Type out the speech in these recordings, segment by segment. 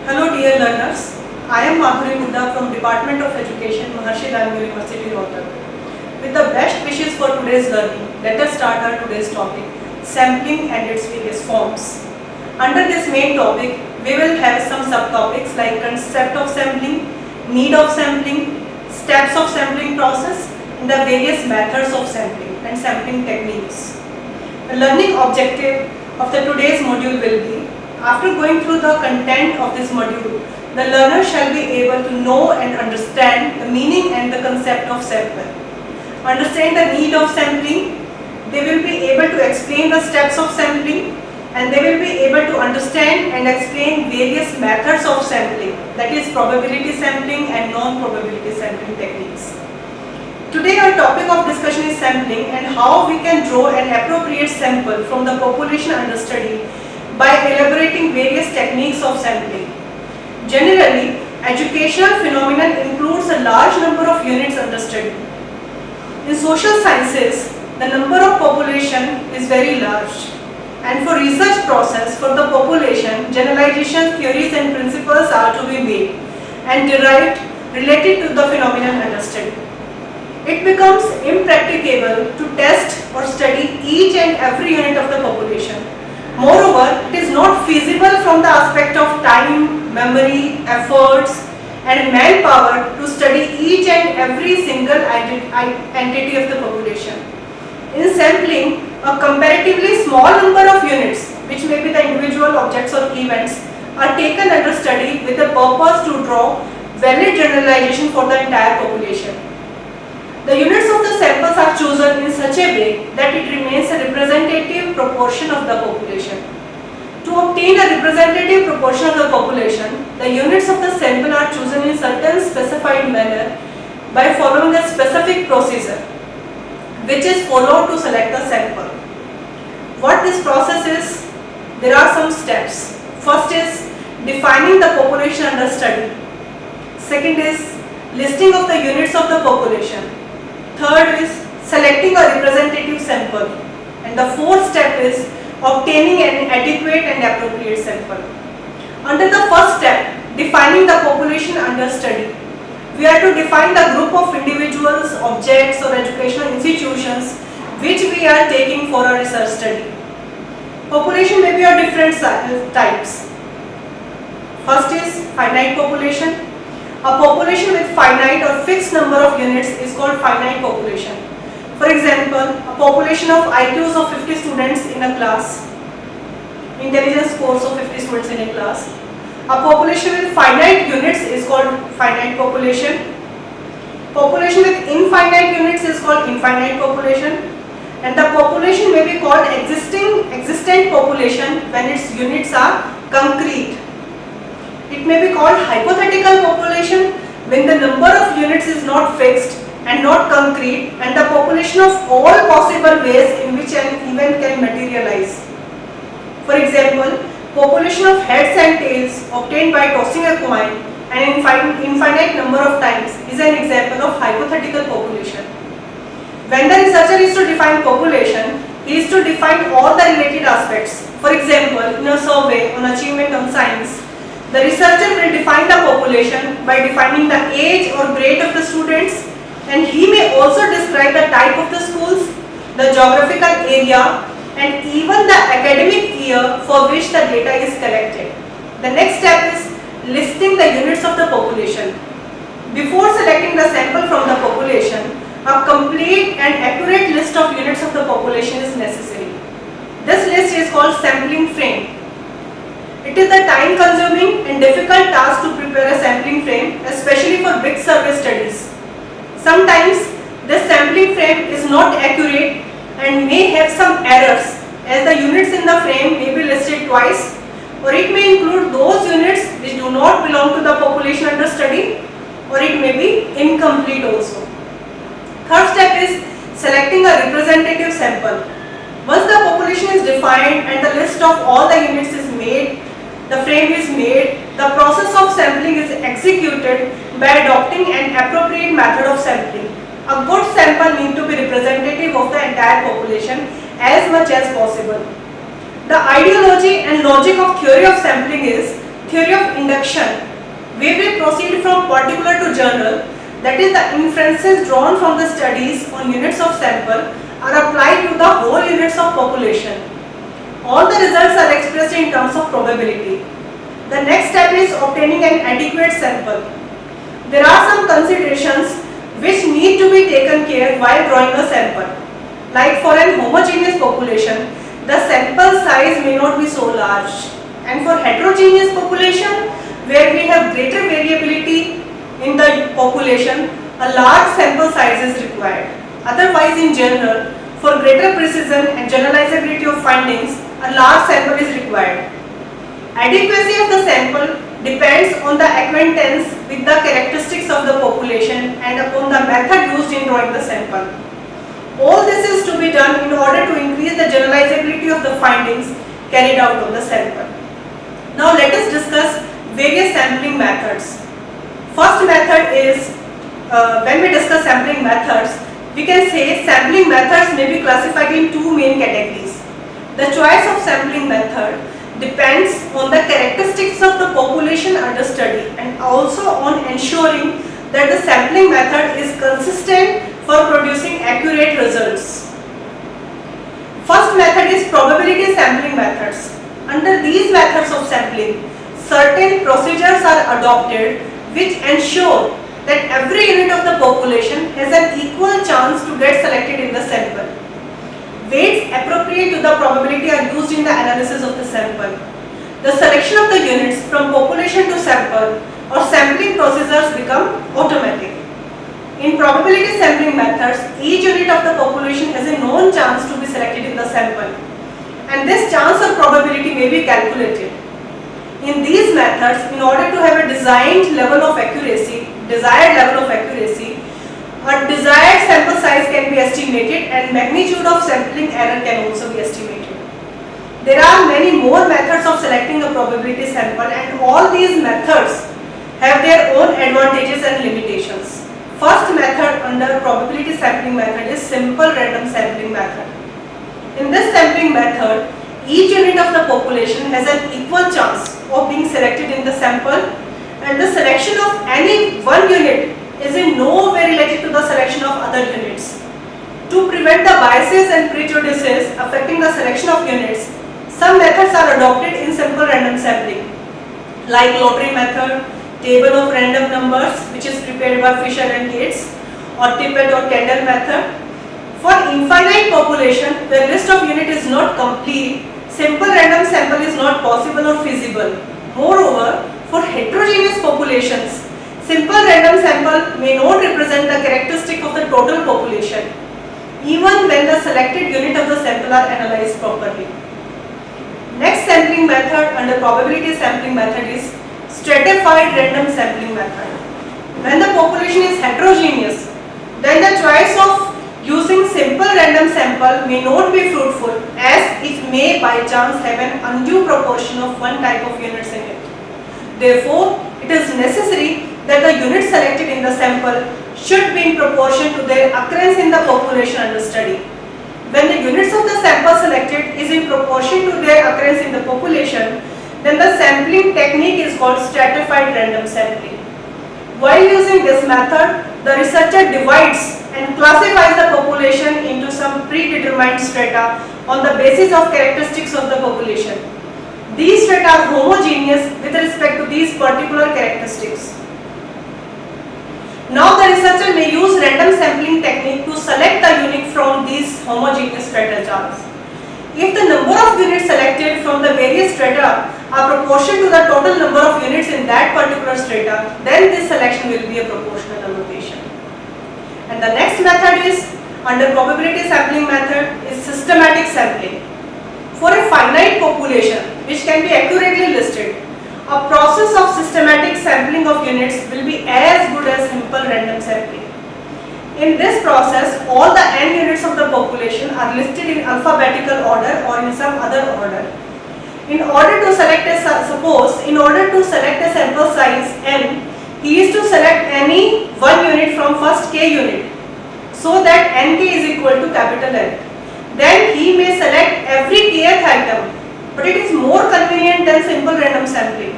Hello dear learners, I am Madhuri Mudda from Department of Education, Maharshi Dayal University, Rohtak. With the best wishes for today's learning, let us start our today's topic, sampling and its various forms. Under this main topic, we will have some subtopics like concept of sampling, need of sampling, steps of sampling process, and the various methods of sampling and sampling techniques. The learning objective of the today's module will be, after going through the content of this module, the learner shall be able to know and understand the meaning and the concept of sample. Understand the need of sampling, they will be able to explain the steps of sampling, and they will be able to understand and explain various methods of sampling, that is probability sampling and non-probability sampling techniques. Today our topic of discussion is sampling and how we can draw an appropriate sample from the population under study by elaborating various techniques of sampling. Generally, educational phenomenon includes a large number of units under study. In social sciences, the number of population is very large, and for research process for the population, generalization theories and principles are to be made and derived related to the phenomenon under study. It becomes impracticable to test or study each and every unit of the population. Moreover, it is not feasible from the aspect of time, memory, efforts and manpower to study each and every single entity of the population. In sampling, a comparatively small number of units, which may be the individual objects or events, are taken under study with the purpose to draw valid generalization for the entire population. The units of the samples are chosen in such a way that it remains a representative proportion of the population. To obtain a representative proportion of the population, the units of the sample are chosen in certain specified manner by following a specific procedure, which is followed to select the sample. What this process is? There are some steps. First is defining the population under study. Second is listing of the units of the population. Third is selecting a representative sample, and the fourth step is obtaining an adequate and appropriate sample. Under the first step, defining the population under study, we are to define the group of individuals, objects or educational institutions which we are taking for a research study. Population may be of different types. First is finite population. A population with finite or fixed number of units is called finite population. For example, a population of IQs of 50 students in a class, intelligence scores of 50 students in a class. A population with finite units is called finite population. Population with infinite units is called infinite population. And the population may be called existent population when its units are concrete. It may be called hypothetical population when the number of units is not fixed and not concrete, and the population of all possible ways in which an event can materialize. For example, population of heads and tails obtained by tossing a coin an infinite number of times is an example of hypothetical population. When the researcher is to define population, he is to define all the related aspects. For example, in a survey on achievement on science, the researcher will define the population by defining the age or grade of the students, and he may also describe the type of the schools, the geographical area, and even the academic year for which the data is collected. The next step is listing the units of the population. Before selecting the sample from the population, a complete and accurate list of units of the population is necessary. This list is called sampling frame. It is a time-consuming and difficult task to prepare a sampling frame, especially for big survey studies. Sometimes this sampling frame is not accurate and may have some errors, as the units in the frame may be listed twice, or it may include those units which do not belong to the population under study, or it may be incomplete also. Third step is selecting a representative sample. Once the population is defined and the list of all the units is made, the frame is made, the process of sampling is executed by adopting an appropriate method of sampling. A good sample needs to be representative of the entire population as much as possible. The ideology and logic of theory of sampling is theory of induction, where we proceed from particular to general, that is the inferences drawn from the studies on units of sample are applied to the whole units of population. All the results are expressed in terms of probability. The next step is obtaining an adequate sample. There are some considerations which need to be taken care while drawing a sample. Like for an homogeneous population, the sample size may not be so large. And for heterogeneous population, where we have greater variability in the population, a large sample size is required. Otherwise, in general, for greater precision and generalizability of findings, a large sample is required. Adequacy of the sample depends on the acquaintance with the characteristics of the population and upon the method used in drawing the sample. All this is to be done in order to increase the generalizability of the findings carried out on the sample. Now let us discuss various sampling methods. First method is, when we discuss sampling methods, we can say sampling methods may be classified in two main categories. The choice of sampling method depends on the characteristics of the population under study and also on ensuring that the sampling method is consistent for producing accurate results. First method is probability sampling methods. Under these methods of sampling, certain procedures are adopted which ensure that every unit of the population has an equal chance to get selected in the sample. Weights appropriate to the probability are used in the analysis of the sample. The selection of the units from population to sample or sampling procedures become automatic. In probability sampling methods, each unit of the population has a known chance to be selected in the sample, and this chance or probability may be calculated. In these methods, in order to have a desired level of accuracy, a desired sample size can be estimated and magnitude of sampling error can also be estimated. There are many more methods of selecting a probability sample, and all these methods have their own advantages and limitations. First method under probability sampling method is simple random sampling method. In this sampling method, each unit of the population has an equal chance of being selected in the sample, and the selection of any one unit is in no way related to the selection of other units. To prevent the biases and prejudices affecting the selection of units, some methods are adopted in simple random sampling, like lottery method, table of random numbers, which is prepared by Fisher and Gates, or tippet or candle method. For infinite population, the list of unit is not complete, simple random sample is not possible or feasible. Moreover, for heterogeneous populations, simple random sample may not represent the characteristic of the total population, even when the selected unit of the sample are analyzed properly. Next sampling method under probability sampling method is stratified random sampling method. When the population is heterogeneous, then the choice of using simple random sample may not be fruitful, as it may by chance have an undue proportion of one type of units in it. Therefore, it is necessary that the units selected in the sample should be in proportion to their occurrence in the population under study. When the units of the sample selected is in proportion to their occurrence in the population, then the sampling technique is called stratified random sampling. While using this method, the researcher divides and classifies the population into some predetermined strata on the basis of characteristics of the population. These strata are homogeneous with respect to these particular characteristics. Now the researcher may use random sampling technique to select the unit from these homogeneous strata charts. If the number of units selected from the various strata are proportional to the total number of units in that particular strata, then this selection will be a proportional allocation. And the next method is, under probability sampling method, is systematic sampling. For a finite population which can be accurately listed, a process of systematic sampling of units will be as good as simple random sampling. In this process, all the n units of the population are listed in alphabetical order or in some other order. In order to select a sample size n, he is to select any one unit from first k unit, so that nk is equal to capital N. Then he may select every kth item, but it is more convenient than simple random sampling.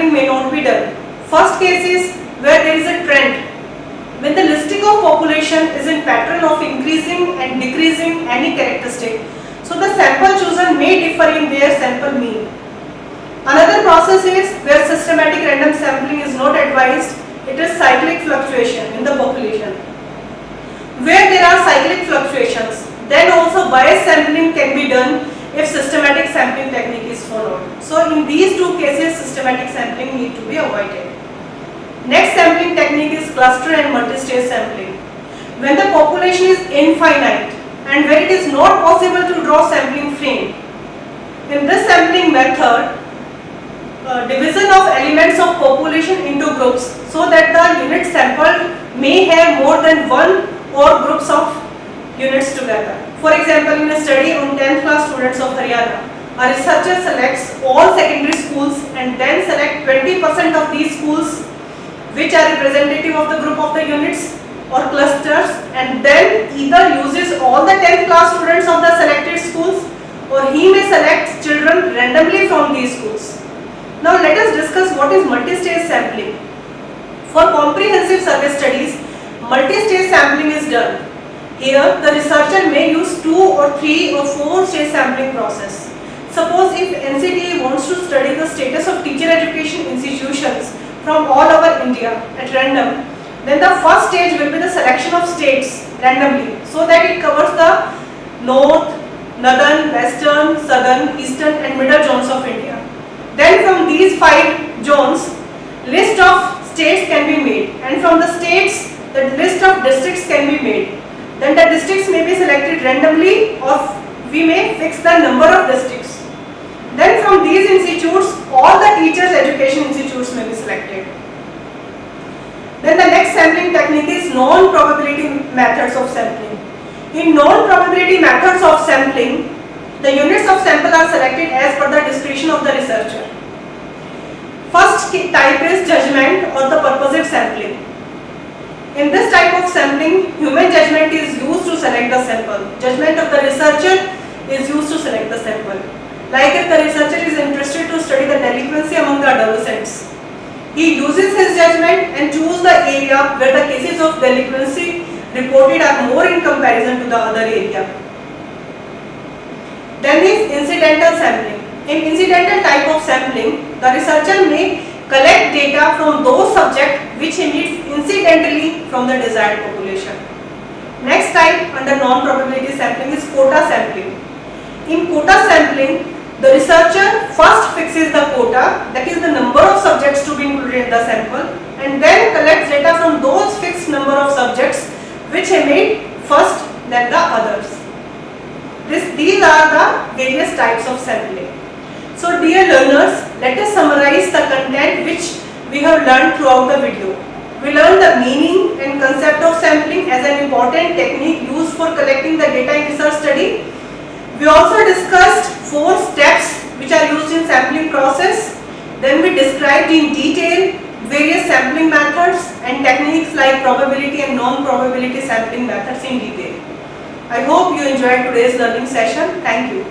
sampling may not be done. First case is where there is a trend. When the listing of population is in pattern of increasing and decreasing any characteristic, so the sample chosen may differ in their sample mean. Another process is where systematic random sampling is not advised. It is cyclic fluctuation in the population. Where there are cyclic fluctuations, then also bias sampling can be done if systematic sampling technique is followed. So in these two cases, systematic sampling need to be avoided. Next sampling technique is cluster and multi-stage sampling. When the population is infinite and where it is not possible to draw sampling frame, in this sampling method, division of elements of population into groups so that the unit sampled may have more than one or groups of units together. For example, in a study on 10th class students of Haryana, a researcher selects all secondary schools and then select 20% of these schools which are representative of the group of the units or clusters, and then either uses all the 10th class students of the selected schools or he may select children randomly from these schools. Now let us discuss what is multi-stage sampling. For comprehensive survey studies, multi-stage sampling is done. Here the researcher may use 2 or 3 or 4 stage sampling process. Suppose if NCTA wants to study the status of teacher education institutions from all over India at random, then the first stage will be the selection of states randomly so that it covers the north, northern, western, southern, eastern and middle zones of India. Then from these 5 zones, list of states can be made, and from the states the list of districts can be made. Then the districts may be selected randomly or we may fix the number of districts. Then from these institutes, all the teachers education institutes may be selected. Then the next sampling technique is non-probability methods of sampling. In non-probability methods of sampling, the units of sample are selected as per the discretion of the researcher. First type is judgment or the purposive sampling. In this type of sampling, human judgment is used to select the sample. Judgment of the researcher is used to select the sample. Like if the researcher is interested to study the delinquency among the adolescents, he uses his judgment and chooses the area where the cases of delinquency reported are more in comparison to the other area. Then is incidental sampling. In incidental type of sampling, the researcher may collect data from those subjects which he meets incidentally from the desired population. Next type under non-probability sampling is quota sampling. In quota sampling, the researcher first fixes the quota, that is the number of subjects to be included in the sample, and then collects data from those fixed number of subjects which he made first, then the others. These are the various types of sampling. So dear learners, let us summarize the content which we have learned throughout the video. We learned the meaning and concept of sampling as an important technique used for collecting the data in research study. We also discussed 4 steps which are used in sampling process. Then we described in detail various sampling methods and techniques like probability and non-probability sampling methods in detail. I hope you enjoyed today's learning session. Thank you.